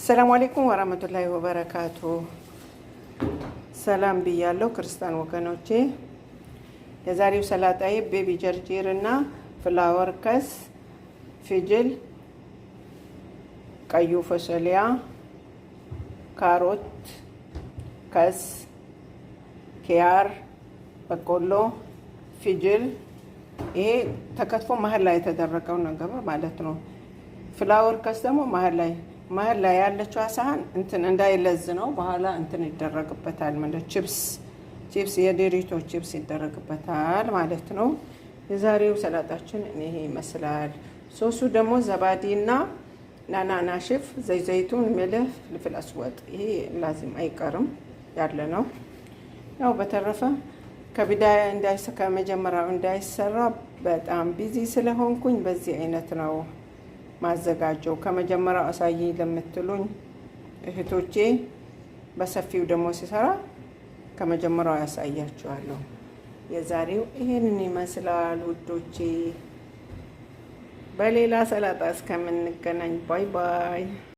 ሰላም አለይኩም ወራህመቱላሂ ወበረካቱ። ሰላም ብያለሁ ክርስቲያን ወገኖቼ። የዛሬው ሰላጣዬ ቤቢ ጀርጂር እና ፍላወር ከስ፣ ፍጅል፣ ቀዩ ፈሰሊያ፣ ካሮት፣ ከስ፣ ኪያር፣ በቆሎ፣ ፍጅል ይሄ ተከትፎ መሀል ላይ የተደረገው ነገር ማለት ነው። ፍላወር ከስ ደግሞ መሀል ላይ ያለችው ሳህን እንትን እንዳይለዝ ነው። በኋላ እንትን ይደረግበታል ማለት ቺፕስ የዴሪቶ ቺፕስ ይደረግበታል ማለት ነው። የዛሬው ሰላጣችን ይሄ ይመስላል። ሶሱ ደግሞ ዘባዲና ናናና ሽፍ፣ ዘይቱን፣ ሚልህ፣ ፍልፍል አስወጥ ይሄ ላዚም አይቀርም ያለ ነው። ያው በተረፈ ከቢዳያ ከመጀመሪያው እንዳይሰራ በጣም ቢዚ ስለሆንኩኝ በዚህ አይነት ነው ማዘጋጀው። ከመጀመሪያው አሳይ ለምትሉኝ እህቶቼ በሰፊው ደግሞ ሲሰራ ከመጀመሪያው ያሳያችኋለሁ። የዛሬው ይሄንን ይመስላል ውዶቼ። በሌላ ሰላጣ እስከምንገናኝ ባይ ባይ።